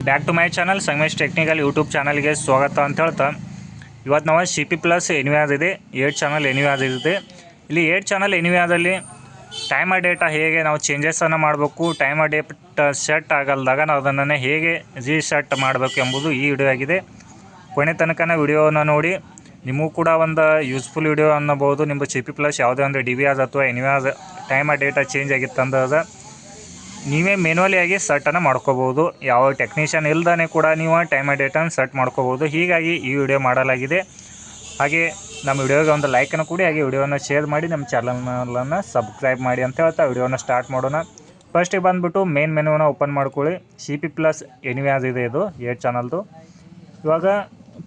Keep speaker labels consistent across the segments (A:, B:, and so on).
A: Back to my channel Sangamesh technical YouTube ಚಾನಲ್ಗೆ ಸ್ವಾಗತ ಅಂತ ಹೇಳ್ತಾ ಇವತ್ತು ನಾವು CP+ ಎನಿವ್ಯಾಸ್ ಇದೆ 8 ಚಾನಲ್ ಎನಿವ್ಯಾಸ್ ಇದೆ. ಇಲ್ಲಿ 8 ಚಾನಲ್ ಎನಿವ್ಯಾದಲ್ಲಿ ಟೈಮ್ ಡೇಟಾ ಹೇಗೆ ನಾವು ಚೇಂಜಸನ್ನು ಮಾಡಬೇಕು, ಟೈಮ್ ಡೇಟ್ ಸೆಟ್ ಆಗಲ್ದಾಗ ನಾವು ಅದನ್ನು ಹೇಗೆ ರೀಸೆಟ್ ಮಾಡಬೇಕು ಎಂಬುದು ಈ ವಿಡಿಯೋ ಆಗಿದೆ. ಕೊನೆ ತನಕ ವಿಡಿಯೋನ ನೋಡಿ, ನಿಮಗೂ ಕೂಡ ಒಂದು ಯೂಸ್ಫುಲ್ ವಿಡಿಯೋ ಅನ್ನಬಹುದು. ನಿಮ್ಮ CP+ ಯಾವುದೇ ಒಂದು ಡಿವಿಯಾಸ್ ಅಥವಾ ಎನಿವ್ಯಾಸ್ ಟೈಮ್ ಡೇಟಾ ಚೇಂಜ್ ಆಗಿತ್ತಂದಾಗ ನೀವೇ ಮ್ಯಾನ್ಯುವಲಿಯಾಗಿ ಸೆಟ್ಟನ್ನು ಮಾಡ್ಕೋಬೋದು. ಯಾವ ಟೆಕ್ನಿಷಿಯನ್ ಇಲ್ದೇ ಕೂಡ ನೀವು ಟೈಮ್ ಡೇಟನ್ನು ಸೆಟ್ ಮಾಡ್ಕೋಬೋದು. ಹೀಗಾಗಿ ಈ ವಿಡಿಯೋ ಮಾಡಲಾಗಿದೆ. ಹಾಗೆ ನಮ್ಮ ವಿಡಿಯೋಗೆ ಒಂದು ಲೈಕನ್ನು ಕೊಡಿ, ಹಾಗೆ ವಿಡಿಯೋನ ಶೇರ್ ಮಾಡಿ, ನಮ್ಮ ಚಾನಲನ್ನು ಸಬ್ಸ್ಕ್ರೈಬ್ ಮಾಡಿ ಅಂತ ಹೇಳ್ತಾ ವಿಡಿಯೋನ ಸ್ಟಾರ್ಟ್ ಮಾಡೋಣ. ಫಸ್ಟಿಗೆ ಬಂದುಬಿಟ್ಟು ಮೇನ್ ಮೆನುವನ್ನು ಓಪನ್ ಮಾಡ್ಕೊಳ್ಳಿ. CP+ ಎನಿವ್ಯಾಸ್ ಇದೆ, ಇದು 8 ಚಾನಲ್ದು. ಇವಾಗ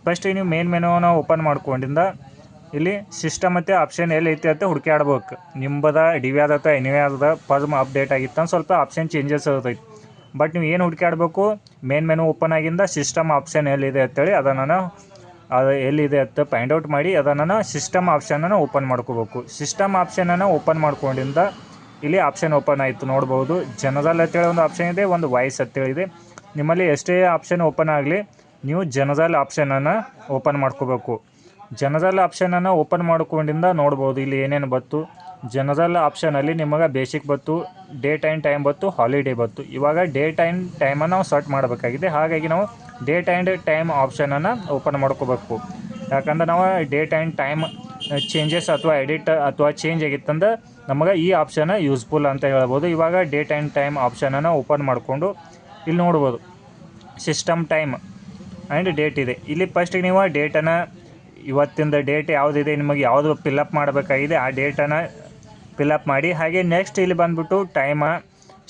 A: ಫಸ್ಟಿಗೆ ನೀವು ಮೇನ್ ಮೆನುವನ್ನು ಓಪನ್ ಮಾಡ್ಕೊಂಡಿಂದ ಇಲ್ಲಿ ಸಿಸ್ಟಮ್ ಮತ್ತು ಆಪ್ಷನ್ ಎಲ್ಲಿ ಐತಿ ಅಂತ ಹುಡುಕಾಡ್ಬೇಕು. ನಿಮ್ಮದ ಡಿವಿಯಾಸ್ ಅಥವಾ ಎನಿವ್ಯಾಸ್ದ ಪರ್ಮ್ ಅಪ್ಡೇಟ್ ಆಗಿತ್ತು ಸ್ವಲ್ಪ ಆಪ್ಷನ್ ಚೇಂಜಸ್ ಇರ್ತೈತಿ. ಬಟ್ ನೀವು ಏನು ಹುಡುಕಾಡ್ಬೇಕು, ಮೇನ್ ಮೆನು ಓಪನ್ ಆಗಿಂದ ಸಿಸ್ಟಮ್ ಆಪ್ಷನ್ ಎಲ್ಲಿದೆ ಅಂತೇಳಿ ಅದನ್ನು ಎಲ್ಲಿದೆ ಅಂತ ಫೈಂಡ್ ಔಟ್ ಮಾಡಿ ಅದನ್ನು ಸಿಸ್ಟಮ್ ಆಪ್ಷನನ್ನು ಓಪನ್ ಮಾಡ್ಕೋಬೇಕು. ಸಿಸ್ಟಮ್ ಆಪ್ಷನನ್ನು ಓಪನ್ ಮಾಡ್ಕೊಂಡಿಂದ ಇಲ್ಲಿ ಆಪ್ಷನ್ ಓಪನ್ ಆಯಿತು ನೋಡ್ಬೋದು. ಜನರಲ್ ಅಂತೇಳಿ ಒಂದು ಆಪ್ಷನ್ ಇದೆ, ಒಂದು ವಾಯ್ಸ್ ಅಂತೇಳಿದೆ. ನಿಮ್ಮಲ್ಲಿ ಎಷ್ಟೇ ಆಪ್ಷನ್ ಓಪನ್ ಆಗಲಿ ನೀವು ಜನರಲ್ ಆಪ್ಷನನ್ನು ಓಪನ್ ಮಾಡ್ಕೋಬೇಕು. ಜನರಲ್ ಆಪ್ಷನನ್ನು ಓಪನ್ ಮಾಡ್ಕೊಂಡಿಂದ ನೋಡ್ಬೋದು ಇಲ್ಲಿ ಏನೇನು ಬತ್ತು. ಜನರಲ್ ಆಪ್ಷನಲ್ಲಿ ನಿಮಗೆ ಬೇಸಿಕ್ ಬತ್ತು, ಡೇಟ್ ಆ್ಯಂಡ್ ಟೈಮ್ ಬತ್ತು, ಹಾಲಿಡೇ ಬತ್ತು. ಇವಾಗ ಡೇಟ್ ಆ್ಯಂಡ್ ಟೈಮನ್ನು ನಾವು ಸೆಟ್ ಮಾಡಬೇಕಾಗಿದೆ. ಹಾಗಾಗಿ ನಾವು ಡೇಟ್ ಆ್ಯಂಡ್ ಟೈಮ್ ಆಪ್ಷನನ್ನು ಓಪನ್ ಮಾಡ್ಕೋಬೇಕು. ಯಾಕಂದ್ರೆ ನಾವು ಡೇಟ್ ಆ್ಯಂಡ್ ಟೈಮ್ ಚೇಂಜಸ್ ಅಥವಾ ಎಡಿಟ್ ಅಥವಾ ಚೇಂಜ್ ಆಗಿತ್ತಂದ್ರೆ ನಮಗೆ ಈ ಆಪ್ಷನ್ ಯೂಸ್ಫುಲ್ ಅಂತ ಹೇಳ್ಬೋದು. ಇವಾಗ ಡೇಟ್ ಆ್ಯಂಡ್ ಟೈಮ್ ಆಪ್ಷನನ್ನು ಓಪನ್ ಮಾಡಿಕೊಂಡು ಇಲ್ಲಿ ನೋಡ್ಬೋದು ಸಿಸ್ಟಮ್ ಟೈಮ್ ಆ್ಯಂಡ್ ಡೇಟ್ ಇದೆ. ಇಲ್ಲಿ ಫಸ್ಟಿಗೆ ನೀವು ಡೇಟನ್ನು ಇವತ್ತಿಂದ ಡೇಟ್ ಯಾವುದಿದೆ ನಿಮಗೆ ಯಾವುದು ಫಿಲ್ಲಪ್ ಮಾಡಬೇಕಾಗಿದೆ ಆ ಡೇಟನ್ನು ಫಿಲ್ಲಪ್ ಮಾಡಿ. ಹಾಗೆ ನೆಕ್ಸ್ಟ್ ಇಲ್ಲಿ ಬಂದುಬಿಟ್ಟು ಟೈಮ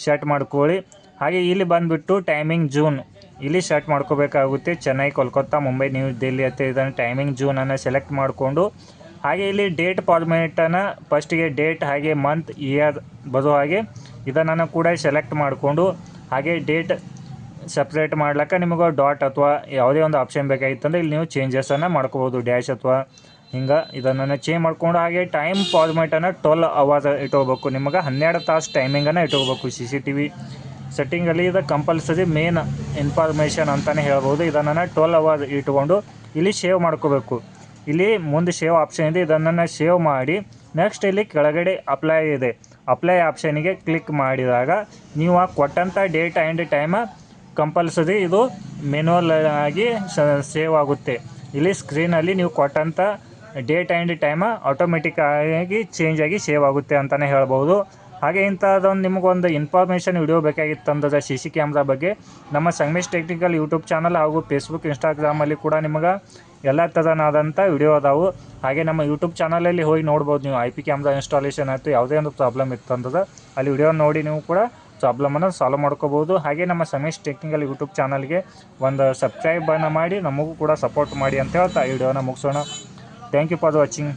A: ಸೆಟ್ ಮಾಡ್ಕೊಳ್ಳಿ. ಹಾಗೆ ಇಲ್ಲಿ ಬಂದುಬಿಟ್ಟು ಟೈಮಿಂಗ್ ಜೂನ್ ಇಲ್ಲಿ ಸೆಟ್ ಮಾಡ್ಕೋಬೇಕಾಗುತ್ತೆ. ಚೆನ್ನೈ, ಕೋಲ್ಕತ್ತಾ, ಮುಂಬೈ, ನ್ಯೂ ದಿಲ್ಲಿ ಅಂತ ಇದನ್ನು ಟೈಮಿಂಗ್ ಜೂನನ್ನು ಸೆಲೆಕ್ಟ್ ಮಾಡಿಕೊಂಡು ಹಾಗೆ ಇಲ್ಲಿ ಡೇಟ್ ಫಾರ್ಮೇಟನ್ನು ಫಸ್ಟಿಗೆ ಡೇಟ್ ಹಾಗೆ ಮಂತ್ ಇಯರ್ ಬರೋ ಹಾಗೆ ಇದನ್ನು ಕೂಡ ಸೆಲೆಕ್ಟ್ ಮಾಡಿಕೊಂಡು ಹಾಗೆ ಡೇಟ್ ಸಪ್ರೇಟ್ ಮಾಡ್ಲಿಕ್ಕೆ ನಿಮಗೆ ಡಾಟ್ ಅಥವಾ ಯಾವುದೇ ಒಂದು ಆಪ್ಷನ್ ಬೇಕಾಗಿತ್ತಂದ್ರೆ ಇಲ್ಲಿ ನೀವು ಚೇಂಜಸನ್ನು ಮಾಡ್ಕೋಬೋದು, ಡ್ಯಾಶ್ ಅಥವಾ ಹಿಂಗೆ ಇದನ್ನು ಚೇಂಜ್ ಮಾಡ್ಕೊಂಡು ಹಾಗೆ ಟೈಮ್ ಫಾರ್ಮೇಟನ್ನು 12 ಅವರ್ಸ್ ಇಟ್ಕೋಬೇಕು. ನಿಮಗೆ 12 ತಾಸು ಟೈಮಿಂಗನ್ನು ಇಟ್ಕೋಬೇಕು. CCTV ಸೆಟ್ಟಿಂಗಲ್ಲಿ ಇದು ಕಂಪಲ್ಸರಿ ಮೇನ್ ಇನ್ಫಾರ್ಮೇಷನ್ ಅಂತಲೇ ಹೇಳ್ಬೋದು. ಇದನ್ನು 12 ಅವರ್ಸ್ ಇಟ್ಕೊಂಡು ಇಲ್ಲಿ ಸೇವ್ ಮಾಡ್ಕೋಬೇಕು. ಇಲ್ಲಿ ಮುಂದೆ ಸೇವ್ ಆಪ್ಷನ್ ಇದೆ, ಇದನ್ನು ಸೇವ್ ಮಾಡಿ ನೆಕ್ಸ್ಟ್ ಇಲ್ಲಿ ಕೆಳಗಡೆ ಅಪ್ಲೈ ಇದೆ. ಅಪ್ಲೈ ಆಪ್ಷನಿಗೆ ಕ್ಲಿಕ್ ಮಾಡಿದಾಗ ನೀವು ಕೊಟ್ಟಂಥ ಡೇಟ್ ಆ್ಯಂಡ್ ಟೈಮ ಕಂಪಲ್ಸರಿ ಇದು ಮೆನ್ಯುವಲ್ ಆಗಿ ಸೇವ್ ಆಗುತ್ತೆ. ಇಲ್ಲಿ ಸ್ಕ್ರೀನಲ್ಲಿ ನೀವು ಕೊಟ್ಟಂಥ ಡೇಟ್ ಆ್ಯಂಡ್ ಟೈಮ ಆಟೋಮೆಟಿಕ್ ಆಗಿ ಚೇಂಜ್ ಆಗಿ ಸೇವ್ ಆಗುತ್ತೆ ಅಂತಲೇ ಹೇಳ್ಬೋದು. ಹಾಗೆ ಇಂಥದ್ದೊಂದು ನಿಮಗೊಂದು ಇನ್ಫಾರ್ಮೇಷನ್ ವಿಡಿಯೋ ಬೇಕಾಗಿತ್ತಂದ್ರೆ CC ಕ್ಯಾಮ್ರಾ ಬಗ್ಗೆ ನಮ್ಮ ಸಂಗಮೇಶ್ ಟೆಕ್ನಿಕಲ್ ಯೂಟ್ಯೂಬ್ ಚಾನಲ್ ಹಾಗೂ ಫೇಸ್ಬುಕ್, ಇನ್ಸ್ಟಾಗ್ರಾಮಲ್ಲಿ ಕೂಡ ನಿಮಗೆ ಎಲ್ಲ ಥರನಾದಂಥ ವಿಡಿಯೋ ಅದಾವು. ಹಾಗೆ ನಮ್ಮ ಯೂಟ್ಯೂಬ್ ಚಾನಲಲ್ಲಿ ಹೋಗಿ ನೋಡ್ಬೋದು ನೀವು. IP ಕ್ಯಾಮ್ರಾ ಇನ್ಸ್ಟಾಲೇಷನ್ ಆಯಿತು ಯಾವುದೇ ಒಂದು ಪ್ರಾಬ್ಲಮ್ ಇತ್ತಂದ್ರೆ ಅಲ್ಲಿ ವಿಡಿಯೋ ನೋಡಿ ನೀವು ಕೂಡ ಪ್ರಾಬ್ಲಮನ್ನು ಸಾಲ್ವ್ ಮಾಡ್ಕೋಬೋದು. ಹಾಗೆ ನಮ್ಮ ಸಂಗಮೇಶ್ ಟೆಕ್ನಿಕಲ್ ಯೂಟ್ಯೂಬ್ ಚಾನಲ್ಗೆ ಒಂದು ಸಬ್ಸ್ಕ್ರೈಬನ್ನು ಮಾಡಿ ನಮಗೂ ಕೂಡ ಸಪೋರ್ಟ್ ಮಾಡಿ ಅಂತ ಹೇಳ್ತಾ ಈ ವಿಡಿಯೋನ ಮುಗಿಸೋಣ. Thank you for watching.